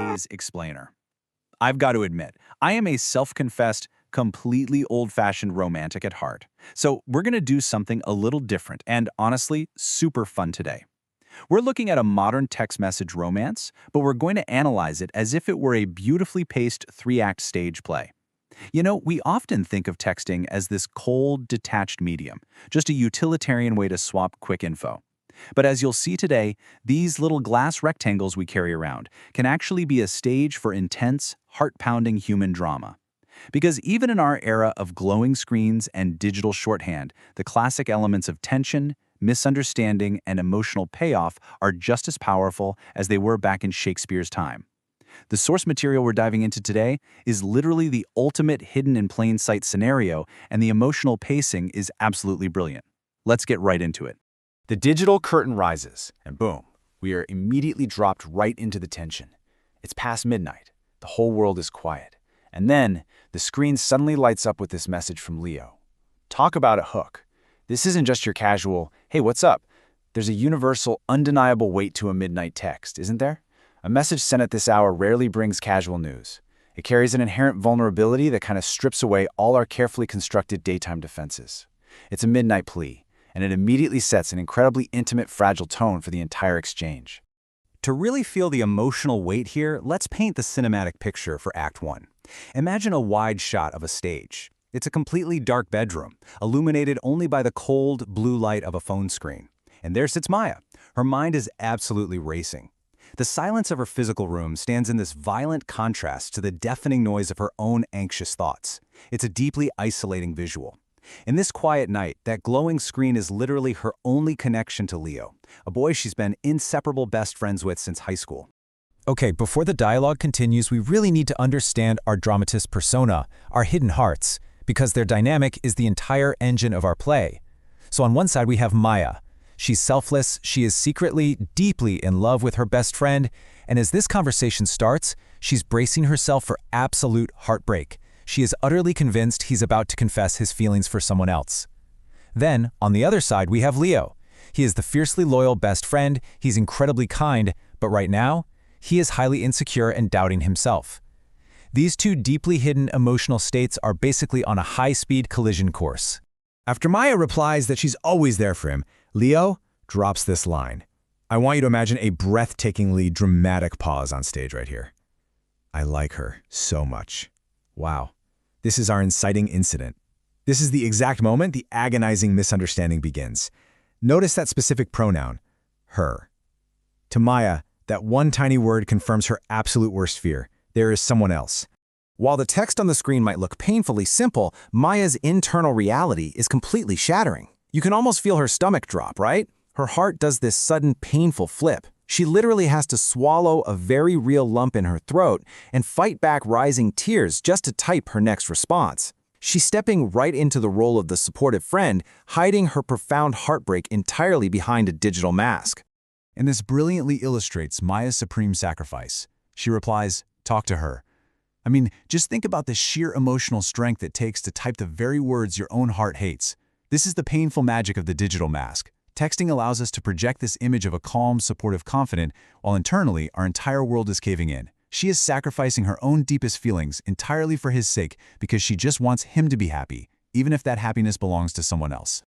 today's explainer. I've got to admit, I am a self-confessed, completely old-fashioned romantic at heart. So we're going to do something a little different and, honestly, super fun today. We're looking at a modern text message romance, but we're going to analyze it as if it were a beautifully paced three-act stage play. You know, we often think of texting as this cold, detached medium, just a utilitarian way to swap quick info. But as you'll see today, these little glass rectangles we carry around can actually be a stage for intense, heart-pounding human drama. Because even in our era of glowing screens and digital shorthand, the classic elements of tension, misunderstanding, and emotional payoff are just as powerful as they were back in Shakespeare's time. The source material we're diving into today is literally the ultimate hidden in plain sight scenario, and the emotional pacing is absolutely brilliant. Let's get right into it. The digital curtain rises, and boom, we are immediately dropped right into the tension. It's past midnight. The whole world is quiet. And then, the screen suddenly lights up with this message from Leo. Talk about a hook. This isn't just your casual, hey, what's up? There's a universal, undeniable weight to a midnight text, isn't there? A message sent at this hour rarely brings casual news. It carries an inherent vulnerability that kind of strips away all our carefully constructed daytime defenses. It's a midnight plea, and it immediately sets an incredibly intimate, fragile tone for the entire exchange. To really feel the emotional weight here, let's paint the cinematic picture for Act 1. Imagine a wide shot of a stage. It's a completely dark bedroom, illuminated only by the cold, blue light of a phone screen. And there sits Maya. Her mind is absolutely racing. The silence of her physical room stands in this violent contrast to the deafening noise of her own anxious thoughts. It's a deeply isolating visual. In this quiet night, that glowing screen is literally her only connection to Leo, a boy she's been inseparable best friends with since high school. Okay, before the dialogue continues, we really need to understand our dramatist persona, our hidden hearts, because their dynamic is the entire engine of our play. So on one side we have Maya. She's selfless, she is secretly, deeply in love with her best friend, and as this conversation starts, she's bracing herself for absolute heartbreak. She is utterly convinced he's about to confess his feelings for someone else. Then, on the other side, we have Leo. He is the fiercely loyal best friend, he's incredibly kind, but right now, he is highly insecure and doubting himself. These two deeply hidden emotional states are basically on a high-speed collision course. After Maya replies that she's always there for him, Leo drops this line. I want you to imagine a breathtakingly dramatic pause on stage right here. I like her so much. Wow. This is our inciting incident. This is the exact moment the agonizing misunderstanding begins. Notice that specific pronoun, her. To Maya, that one tiny word confirms her absolute worst fear. There is someone else. While the text on the screen might look painfully simple, Maya's internal reality is completely shattering. You can almost feel her stomach drop, right? Her heart does this sudden, painful flip. She literally has to swallow a very real lump in her throat and fight back rising tears just to type her next response. She's stepping right into the role of the supportive friend, hiding her profound heartbreak entirely behind a digital mask. And this brilliantly illustrates Maya's supreme sacrifice. She replies, talk to her. I mean, just think about the sheer emotional strength it takes to type the very words your own heart hates. This is the painful magic of the digital mask. Texting allows us to project this image of a calm, supportive confidant, while internally, our entire world is caving in. She is sacrificing her own deepest feelings entirely for his sake because she just wants him to be happy, even if that happiness belongs to someone else.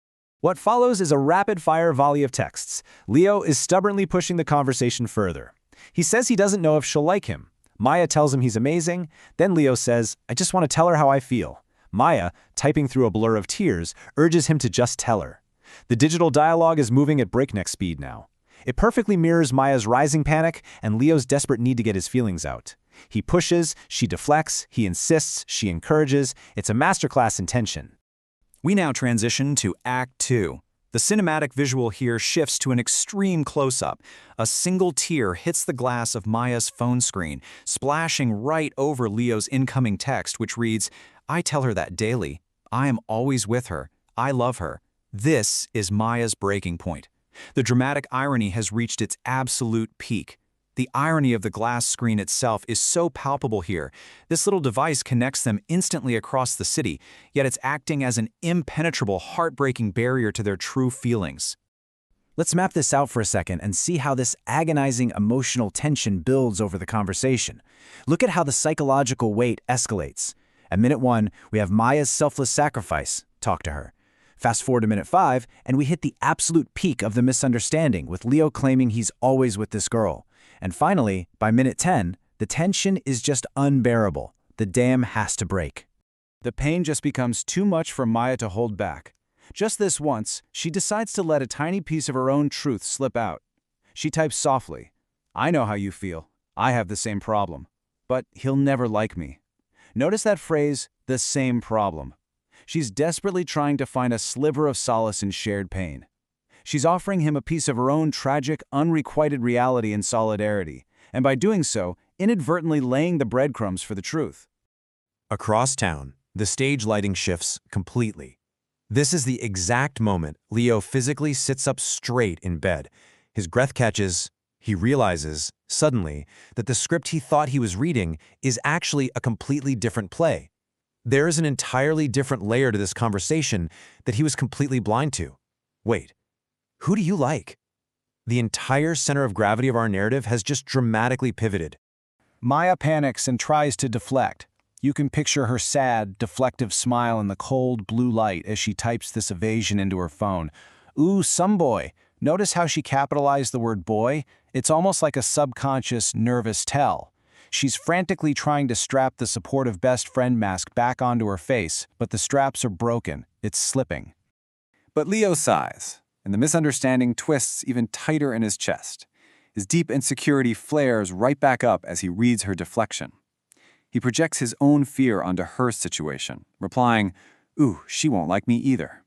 What follows is a rapid-fire volley of texts. Leo is stubbornly pushing the conversation further. He says he doesn't know if she'll like him. Maya tells him he's amazing. Then Leo says, I just want to tell her how I feel. Maya, typing through a blur of tears, urges him to just tell her. The digital dialogue is moving at breakneck speed now. It perfectly mirrors Maya's rising panic and Leo's desperate need to get his feelings out. He pushes, she deflects, he insists, she encourages. It's a masterclass in tension. We now transition to Act 2. The cinematic visual here shifts to an extreme close-up. A single tear hits the glass of Maya's phone screen, splashing right over Leo's incoming text, which reads, I tell her that daily. I am always with her. I love her. This is Maya's breaking point. The dramatic irony has reached its absolute peak. The irony of the glass screen itself is so palpable here. This little device connects them instantly across the city, yet it's acting as an impenetrable, heartbreaking barrier to their true feelings. Let's map this out for a second and see how this agonizing emotional tension builds over the conversation. Look at how the psychological weight escalates. At minute 1, we have Maya's selfless sacrifice, talk to her. Fast forward to minute 5, and we hit the absolute peak of the misunderstanding, with Leo claiming he's always with this girl. And finally, by minute 10, the tension is just unbearable. The dam has to break. The pain just becomes too much for Maya to hold back. Just this once, she decides to let a tiny piece of her own truth slip out. She types softly, "I know how you feel. I have the same problem. But he'll never like me." Notice that phrase, "the same problem." She's desperately trying to find a sliver of solace in shared pain. She's offering him a piece of her own tragic, unrequited reality in solidarity, and by doing so, inadvertently laying the breadcrumbs for the truth. Across town, the stage lighting shifts completely. This is the exact moment Leo physically sits up straight in bed. His breath catches. He realizes, suddenly, that the script he thought he was reading is actually a completely different play. There is an entirely different layer to this conversation that he was completely blind to. Wait, who do you like? The entire center of gravity of our narrative has just dramatically pivoted. Maya panics and tries to deflect. You can picture her sad, deflective smile in the cold blue light as she types this evasion into her phone. Ooh, some boy. Notice how she capitalized the word boy? It's almost like a subconscious, nervous tell. She's frantically trying to strap the supportive best friend mask back onto her face, but the straps are broken. It's slipping. But Leo sighs, and the misunderstanding twists even tighter in his chest. His deep insecurity flares right back up as he reads her deflection. He projects his own fear onto her situation, replying, "Ooh, she won't like me either."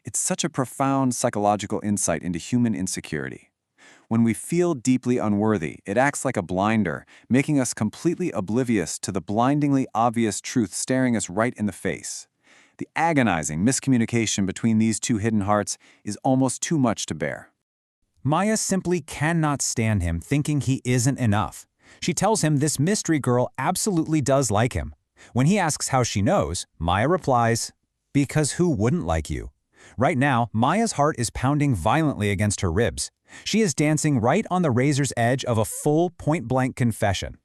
It's such a profound psychological insight into human insecurity. When we feel deeply unworthy, it acts like a blinder, making us completely oblivious to the blindingly obvious truth staring us right in the face. The agonizing miscommunication between these two hidden hearts is almost too much to bear. Maya simply cannot stand him, thinking he isn't enough. She tells him this mystery girl absolutely does like him. When he asks how she knows, Maya replies, "Because who wouldn't like you?" Right now, Maya's heart is pounding violently against her ribs. She is dancing right on the razor's edge of a full point-blank confession.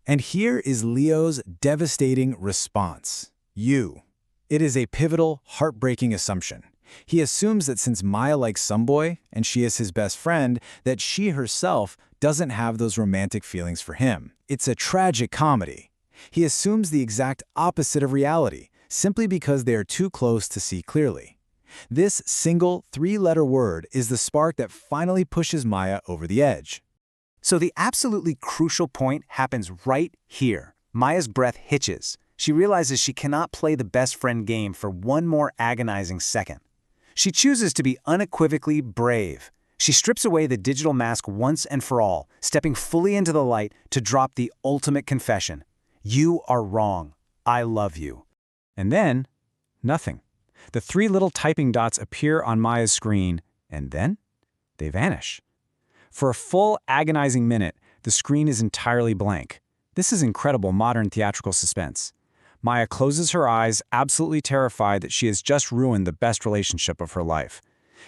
And here is Leo's devastating response. You. It is a pivotal, heartbreaking assumption. He assumes that since Maya likes some boy, and she is his best friend, that she herself doesn't have those romantic feelings for him. It's a tragic comedy. He assumes the exact opposite of reality, simply because they are too close to see clearly. This single three-letter word is the spark that finally pushes Maya over the edge. So the absolutely crucial point happens right here. Maya's breath hitches. She realizes she cannot play the best friend game for one more agonizing second. She chooses to be unequivocally brave. She strips away the digital mask once and for all, stepping fully into the light to drop the ultimate confession. You are wrong. I love you. And then, nothing. The three little typing dots appear on Maya's screen, and then they vanish. For a full agonizing minute, the screen is entirely blank. This is incredible modern theatrical suspense. Maya closes her eyes, absolutely terrified that she has just ruined the best relationship of her life.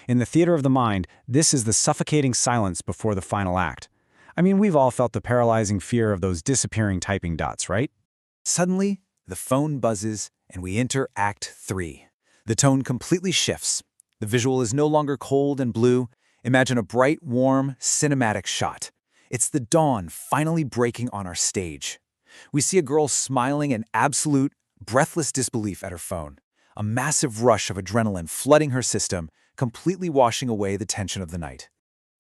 In the theater of the mind, this is the suffocating silence before the final act. I mean, we've all felt the paralyzing fear of those disappearing typing dots, right? Suddenly, the phone buzzes, and we enter Act 3. The tone completely shifts. The visual is no longer cold and blue. Imagine a bright, warm, cinematic shot. It's the dawn finally breaking on our stage. We see a girl smiling in absolute, breathless disbelief at her phone. A massive rush of adrenaline flooding her system, completely washing away the tension of the night.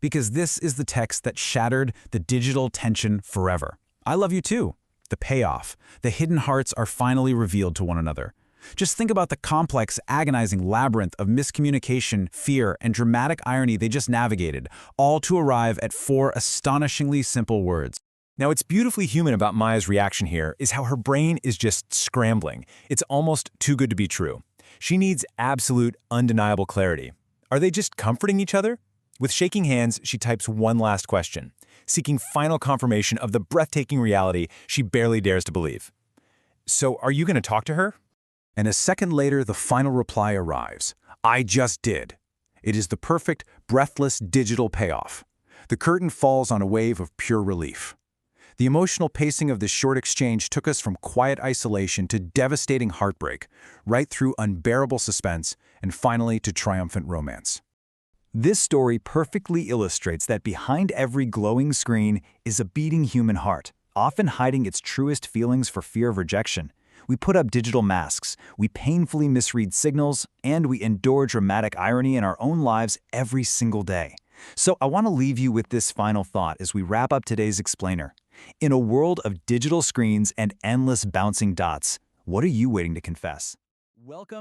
Because this is the text that shattered the digital tension forever. I love you too. The payoff. The hidden hearts are finally revealed to one another. Just think about the complex, agonizing labyrinth of miscommunication, fear, and dramatic irony they just navigated, all to arrive at 4 astonishingly simple words. Now, what's beautifully human about Maya's reaction here is how her brain is just scrambling. It's almost too good to be true. She needs absolute, undeniable clarity. Are they just comforting each other? With shaking hands, she types one last question, seeking final confirmation of the breathtaking reality she barely dares to believe. So, are you going to talk to her? And a second later, the final reply arrives. I just did. It is the perfect, breathless digital payoff. The curtain falls on a wave of pure relief. The emotional pacing of this short exchange took us from quiet isolation to devastating heartbreak, right through unbearable suspense, and finally to triumphant romance. This story perfectly illustrates that behind every glowing screen is a beating human heart, often hiding its truest feelings for fear of rejection. We put up digital masks, we painfully misread signals, and we endure dramatic irony in our own lives every single day. So I want to leave you with this final thought as we wrap up today's explainer. In a world of digital screens and endless bouncing dots, what are you waiting to confess? Welcome.